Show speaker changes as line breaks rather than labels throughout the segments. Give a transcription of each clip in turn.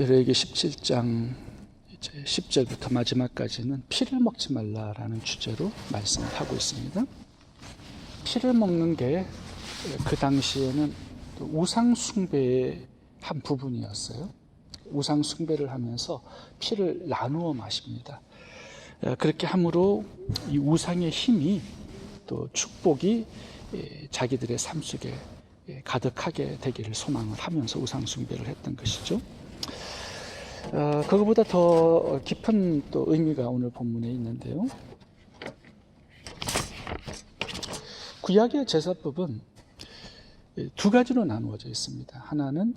레위기 17장 이제 10절부터 마지막까지는 피를 먹지 말라라는 주제로 말씀을 하고 있습니다. 피를 먹는 게 그 당시에는 우상 숭배의 한 부분이었어요. 우상 숭배를 하면서 피를 나누어 마십니다. 그렇게 함으로 이 우상의 힘이 또 축복이 자기들의 삶 속에 가득하게 되기를 소망을 하면서 우상 숭배를 했던 것이죠. 그것보다 더 깊은 또 의미가 오늘 본문에 있는데요. 구약의 제사법은 두 가지로 나누어져 있습니다. 하나는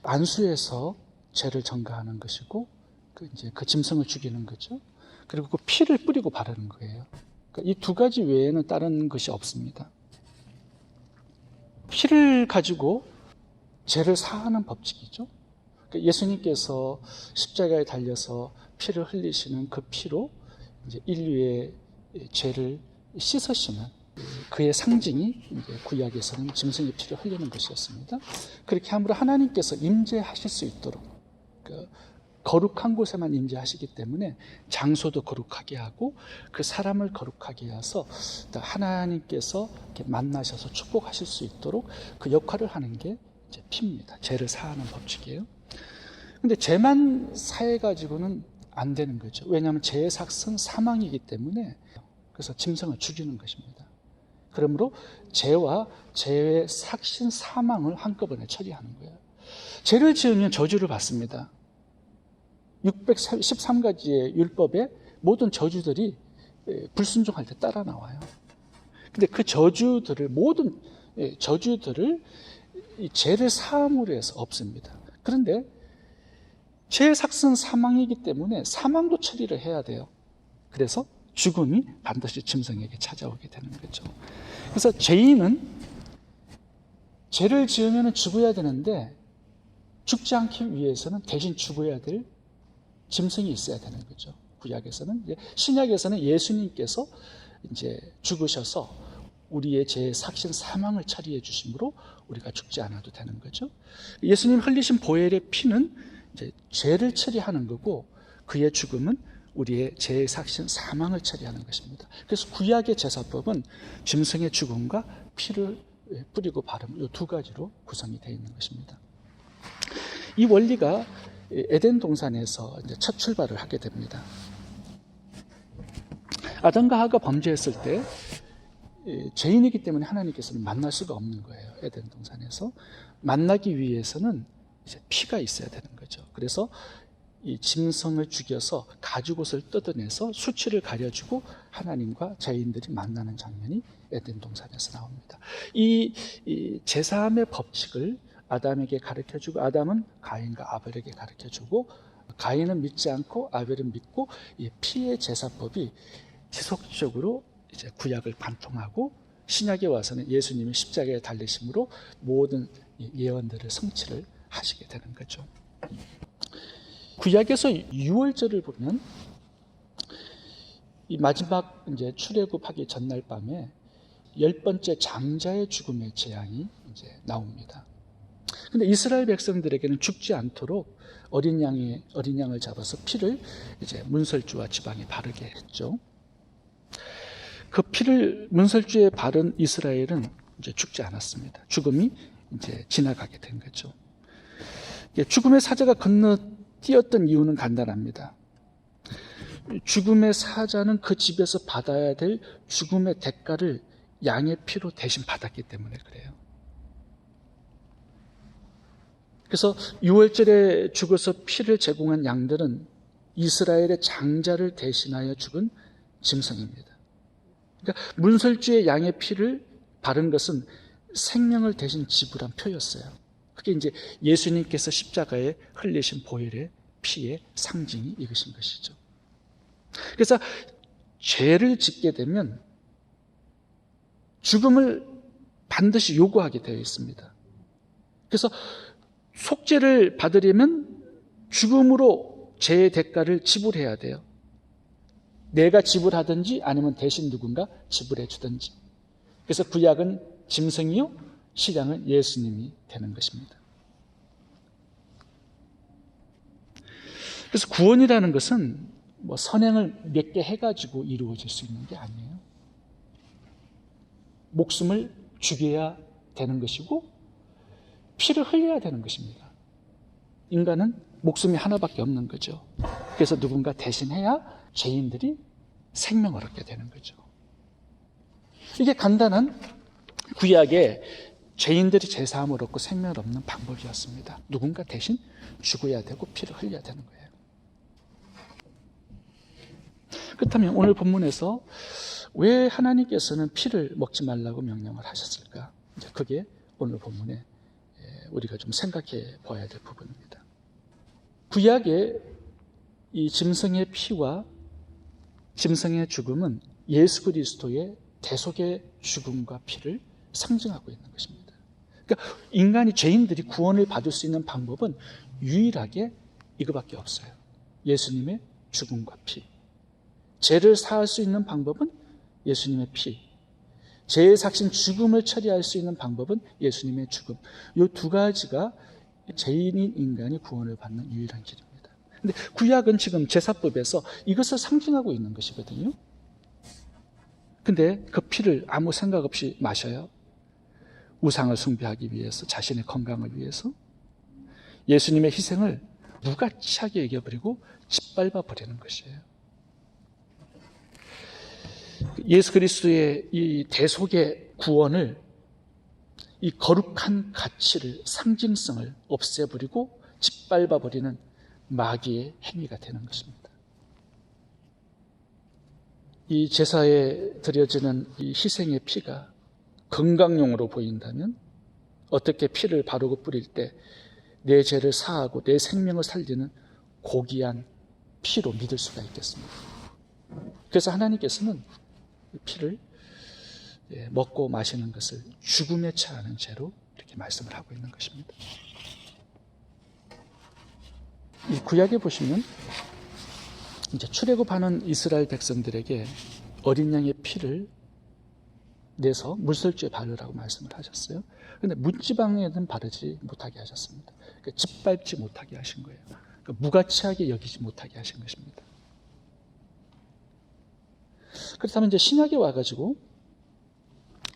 안수에서 죄를 전가하는 것이고, 그 짐승을 죽이는 거죠. 그리고 그 피를 뿌리고 바르는 거예요. 그러니까 이 두 가지 외에는 다른 것이 없습니다. 피를 가지고 죄를 사하는 법칙이죠. 그러니까 예수님께서 십자가에 달려서 피를 흘리시는 그 피로 이제 인류의 죄를 씻으시는 그의 상징이 이제 구약에서는 짐승의 피를 흘리는 것이었습니다. 그렇게 함으로 하나님께서 임재하실 수 있도록 거룩한 곳에만 임재하시기 때문에 장소도 거룩하게 하고 그 사람을 거룩하게 해서 하나님께서 이렇게 만나셔서 축복하실 수 있도록 그 역할을 하는 게 이제 피입니다. 죄를 사하는 법칙이에요. 근데 죄만 사해가지고는 안 되는 거죠. 왜냐하면 죄의 삭은 사망이기 때문에, 그래서 짐승을 죽이는 것입니다. 그러므로 죄와 죄의 삭신 사망을 한꺼번에 처리하는 거예요. 죄를 지으면 저주를 받습니다. 613가지의 율법의 모든 저주들이 불순종할 때 따라 나와요. 근데 그 저주들을, 모든 저주들을 이 죄를 사함으로 해서 없습니다. 그런데 죄의 삭은 사망이기 때문에 사망도 처리를 해야 돼요. 그래서 죽음이 반드시 짐승에게 찾아오게 되는 거죠. 그래서 죄인은 죄를 지으면 죽어야 되는데, 죽지 않기 위해서는 대신 죽어야 될 짐승이 있어야 되는 거죠. 구약에서는. 신약에서는 예수님께서 이제 죽으셔서 우리의 죄의 삭신 사망을 처리해 주심으로 우리가 죽지 않아도 되는 거죠. 예수님 흘리신 보혈의 피는 이제 죄를 처리하는 거고, 그의 죽음은 우리의 죄의 삭신 사망을 처리하는 것입니다. 그래서 구약의 제사법은 짐승의 죽음과 피를 뿌리고 바르는 이 두 가지로 구성이 되어 있는 것입니다. 이 원리가 에덴 동산에서 이제 첫 출발을 하게 됩니다. 아담과 하와가 범죄했을 때 죄인이기 때문에 하나님께서는 만날 수가 없는 거예요. 에덴 동산에서 만나기 위해서는 이제 피가 있어야 되는 거죠. 그래서 이 짐승을 죽여서 가죽옷을 뜯어내서 수치를 가려주고 하나님과 죄인들이 만나는 장면이 에덴 동산에서 나옵니다. 이 제사함의 법칙을 아담에게 가르쳐주고, 아담은 가인과 아벨에게 가르쳐주고, 가인은 믿지 않고 아벨은 믿고, 이 피의 제사법이 지속적으로 이제 구약을 관통하고, 신약에 와서는 예수님이 십자가에 달리심으로 모든 예언들을 성취를 하시게 되는 거죠. 구약에서 유월절을 보면 이 마지막 이제 출애굽하기 전날 밤에 10번째 장자의 죽음의 재앙이 이제 나옵니다. 근데 이스라엘 백성들에게는 죽지 않도록 어린 양을 잡아서 피를 이제 문설주와 지방에 바르게 했죠. 그 피를 문설주에 바른 이스라엘은 이제 죽지 않았습니다. 죽음이 이제 지나가게 된 거죠. 죽음의 사자가 건너뛰었던 이유는 간단합니다. 죽음의 사자는 그 집에서 받아야 될 죽음의 대가를 양의 피로 대신 받았기 때문에 그래요. 그래서 유월절에 죽어서 피를 제공한 양들은 이스라엘의 장자를 대신하여 죽은 짐승입니다. 그러니까 문설주의 양의 피를 바른 것은 생명을 대신 지불한 표였어요. 그게 이제 예수님께서 십자가에 흘리신 보혈의 피의 상징이 이것인 것이죠. 그래서 죄를 짓게 되면 죽음을 반드시 요구하게 되어 있습니다. 그래서 속죄를 받으려면 죽음으로 죄의 대가를 지불해야 돼요. 내가 지불하든지 아니면 대신 누군가 지불해 주든지. 그래서 구약은 짐승이요, 신약은 예수님이 되는 것입니다. 그래서 구원이라는 것은 뭐 선행을 몇 개 해가지고 이루어질 수 있는 게 아니에요. 목숨을 죽여야 되는 것이고 피를 흘려야 되는 것입니다. 인간은 목숨이 하나밖에 없는 거죠. 그래서 누군가 대신해야 죄인들이 생명을 얻게 되는 거죠. 이게 간단한 구약의 죄인들이 제사함을 얻고 생명을 얻는 방법이었습니다. 누군가 대신 죽어야 되고 피를 흘려야 되는 거예요. 그렇다면 오늘 본문에서 왜 하나님께서는 피를 먹지 말라고 명령을 하셨을까? 이제 그게 오늘 본문에 우리가 좀 생각해 봐야 될 부분입니다. 구약의 이 짐승의 피와 짐승의 죽음은 예수 그리스도의 대속의 죽음과 피를 상징하고 있는 것입니다. 그러니까 인간이, 죄인들이 구원을 받을 수 있는 방법은 유일하게 이거밖에 없어요. 예수님의 죽음과 피. 죄를 사할 수 있는 방법은 예수님의 피. 죄의 삭신 죽음을 처리할 수 있는 방법은 예수님의 죽음. 이 두 가지가 죄인인 인간이 구원을 받는 유일한 길입니다. 근데 구약은 지금 제사법에서 이것을 상징하고 있는 것이거든요. 근데 그 피를 아무 생각 없이 마셔요. 우상을 숭배하기 위해서, 자신의 건강을 위해서. 예수님의 희생을 무가치하게 여겨버리고 짓밟아 버리는 것이에요. 예수 그리스도의 이 대속의 구원을, 이 거룩한 가치를, 상징성을 없애버리고 짓밟아 버리는 마귀의 행위가 되는 것입니다. 이 제사에 드려지는 이 희생의 피가 건강용으로 보인다면 어떻게 피를 바르고 뿌릴 때 내 죄를 사하고 내 생명을 살리는 고귀한 피로 믿을 수가 있겠습니까? 그래서 하나님께서는 이 피를 먹고 마시는 것을 죽음에 처하는 죄로 이렇게 말씀을 하고 있는 것입니다. 이 구약에 보시면 이제 출애굽하는 이스라엘 백성들에게 어린 양의 피를 내서 물설주에 바르라고 말씀을 하셨어요. 그런데 문지방에는 바르지 못하게 하셨습니다. 그러니까 짓밟지 못하게 하신 거예요. 그러니까 무가치하게 여기지 못하게 하신 것입니다. 그렇다면 이제 신약에 와가지고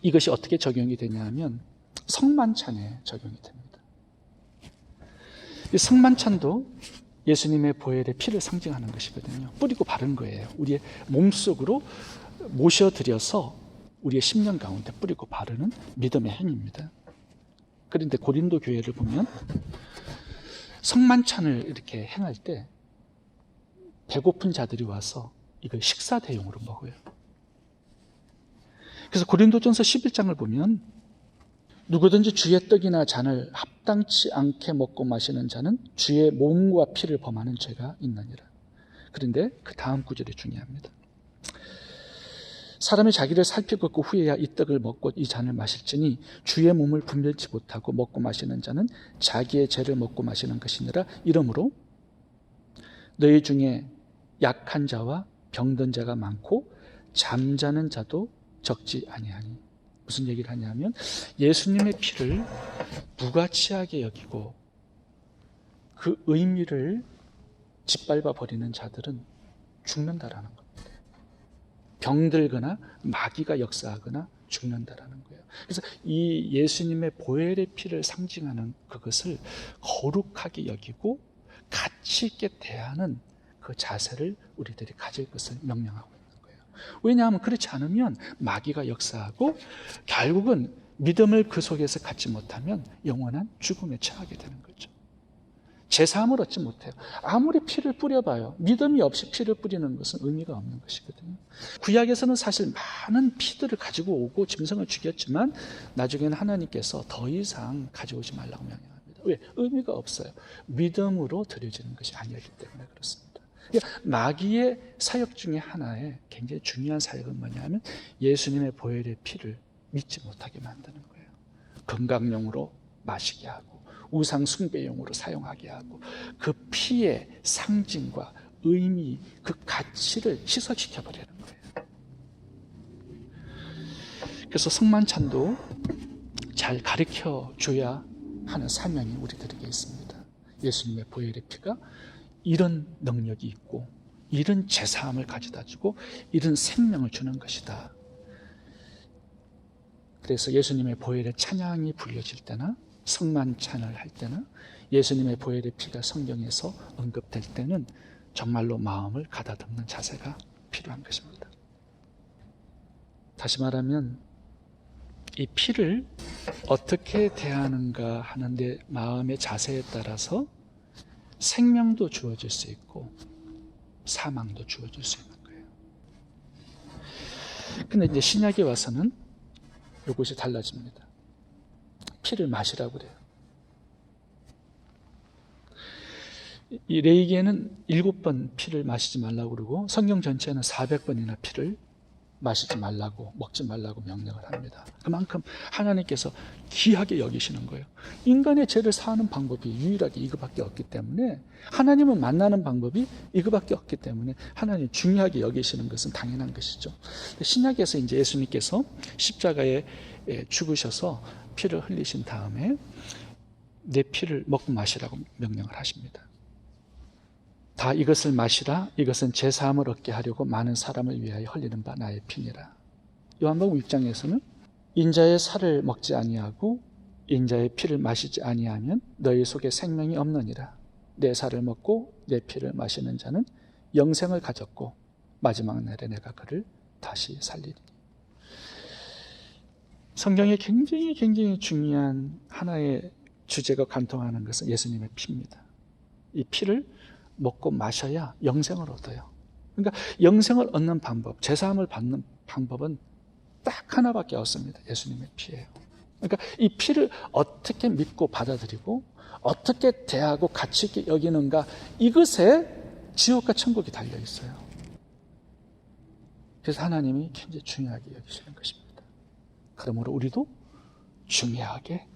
이것이 어떻게 적용이 되냐 하면 성만찬에 적용이 됩니다. 이 성만찬도 예수님의 보혈의 피를 상징하는 것이거든요. 뿌리고 바른 거예요. 우리의 몸속으로 모셔들여서 우리의 심령 가운데 뿌리고 바르는 믿음의 행위입니다. 그런데 고린도 교회를 보면 성만찬을 이렇게 행할 때 배고픈 자들이 와서 이걸 식사 대용으로 먹어요. 그래서 고린도전서 11장을 보면 누구든지 주의 떡이나 잔을 합당치 않게 먹고 마시는 자는 주의 몸과 피를 범하는 죄가 있느니라. 그런데 그 다음 구절이 중요합니다. 사람이 자기를 살피고 그 후에야 이 떡을 먹고 이 잔을 마실지니 주의 몸을 분별치 못하고 먹고 마시는 자는 자기의 죄를 먹고 마시는 것이니라. 이러므로 너희 중에 약한 자와 병든 자가 많고 잠자는 자도 적지 아니하니. 무슨 얘기를 하냐면 예수님의 피를 무가치하게 여기고 그 의미를 짓밟아 버리는 자들은 죽는다라는 겁니다. 병들거나 마귀가 역사하거나 죽는다라는 거예요. 그래서 이 예수님의 보혈의 피를 상징하는 그것을 거룩하게 여기고 가치 있게 대하는 그 자세를 우리들이 가질 것을 명령하고 있는 거예요. 왜냐하면 그렇지 않으면 마귀가 역사하고 결국은 믿음을 그 속에서 갖지 못하면 영원한 죽음에 처하게 되는 거죠. 제사함을 얻지 못해요. 아무리 피를 뿌려봐요. 믿음이 없이 피를 뿌리는 것은 의미가 없는 것이거든요. 구약에서는 사실 많은 피들을 가지고 오고 짐승을 죽였지만 나중에는 하나님께서 더 이상 가져오지 말라고 명령합니다. 왜? 의미가 없어요. 믿음으로 드려지는 것이 아니었기 때문에 그렇습니다. 마귀의 사역 중에 하나의 굉장히 중요한 사역은 뭐냐면 예수님의 보혈의 피를 믿지 못하게 만드는 거예요. 건강용으로 마시게 하고 우상 숭배용으로 사용하게 하고 그 피의 상징과 의미, 그 가치를 희석시켜 버리는 거예요. 그래서 성만찬도 잘 가르쳐 줘야 하는 사명이 우리들에게 있습니다. 예수님의 보혈의 피가 이런 능력이 있고 이런 제사함을 가져다 주고 이런 생명을 주는 것이다. 그래서 예수님의 보혈의 찬양이 불려질 때나 성만찬을 할 때나 예수님의 보혈의 피가 성경에서 언급될 때는 정말로 마음을 가다듬는 자세가 필요한 것입니다. 다시 말하면 이 피를 어떻게 대하는가 하는 데 마음의 자세에 따라서 생명도 주어질 수 있고 사망도 주어질 수 있는 거예요. 근데 이제 신약에 와서는 이것이 달라집니다. 피를 마시라고 그래요. 이 레위기에는 7번 피를 마시지 말라고 그러고 성경 전체에는 400번이나 피를 마시지 말라고, 먹지 말라고 명령을 합니다. 그만큼 하나님께서 귀하게 여기시는 거예요. 인간의 죄를 사하는 방법이 유일하게 이거밖에 없기 때문에, 하나님을 만나는 방법이 이거밖에 없기 때문에 하나님 중요하게 여기시는 것은 당연한 것이죠. 신약에서 이제 예수님께서 십자가에 죽으셔서 피를 흘리신 다음에 내 피를 먹고 마시라고 명령을 하십니다. 다 이것을 마시라. 이것은 제 사함을 얻게 하려고 많은 사람을 위하여 흘리는 바 나의 피니라. 요한복음 6장에서는 인자의 살을 먹지 아니하고 인자의 피를 마시지 아니하면 너희 속에 생명이 없느니라. 내 살을 먹고 내 피를 마시는 자는 영생을 가졌고 마지막 날에 내가 그를 다시 살리리니. 성경에 굉장히 중요한 하나의 주제가 관통하는 것은 예수님의 피입니다. 이 피를 먹고 마셔야 영생을 얻어요. 그러니까 영생을 얻는 방법, 제사함을 받는 방법은 딱 하나밖에 없습니다. 예수님의 피예요. 그러니까 이 피를 어떻게 믿고 받아들이고 어떻게 대하고 가치 있게 여기는가, 이것에 지옥과 천국이 달려 있어요. 그래서 하나님이 굉장히 중요하게 여기시는 것입니다. 그러므로 우리도 중요하게,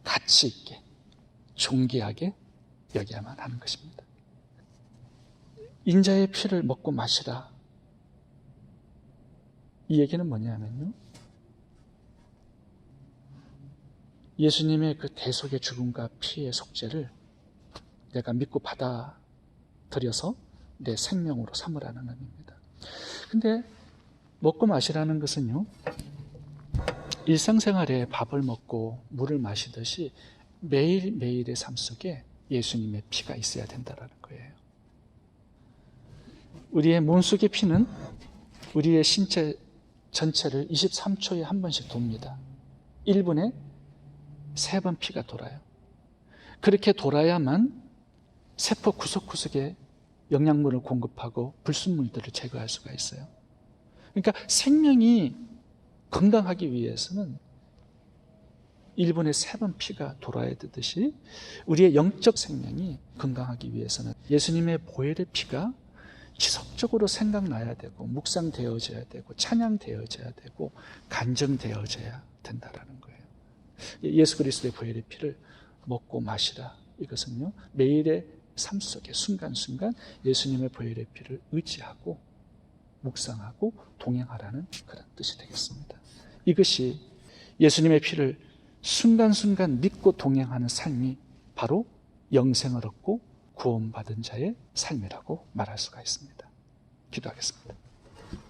가치 있게, 존귀하게 여겨야만 하는 것입니다. 인자의 피를 먹고 마시라. 이 얘기는 뭐냐면요, 예수님의 그 대속의 죽음과 피의 속죄를 내가 믿고 받아들여서 내 생명으로 삼으라는 의미입니다. 근데 먹고 마시라는 것은요, 일상생활에 밥을 먹고 물을 마시듯이 매일매일의 삶 속에 예수님의 피가 있어야 된다는 거예요. 우리의 몸속의 피는 우리의 신체 전체를 23초에 한 번씩 돕니다. 1분에 3번 피가 돌아요. 그렇게 돌아야만 세포 구석구석에 영양분을 공급하고 불순물들을 제거할 수가 있어요. 그러니까 생명이 건강하기 위해서는 1분에 3번 피가 돌아야 되듯이 우리의 영적 생명이 건강하기 위해서는 예수님의 보혈의 피가 지속적으로 생각나야 되고 묵상되어져야 되고 찬양되어져야 되고 간증되어져야 된다라는 거예요. 예수 그리스도의 보혈의 피를 먹고 마시라. 이것은요, 매일의 삶 속에 순간순간 예수님의 보혈의 피를 의지하고 묵상하고 동행하라는 그런 뜻이 되겠습니다. 이것이 예수님의 피를 순간순간 믿고 동행하는 삶이 바로 영생을 얻고 구원받은 자의 삶이라고 말할 수가 있습니다. 기도하겠습니다.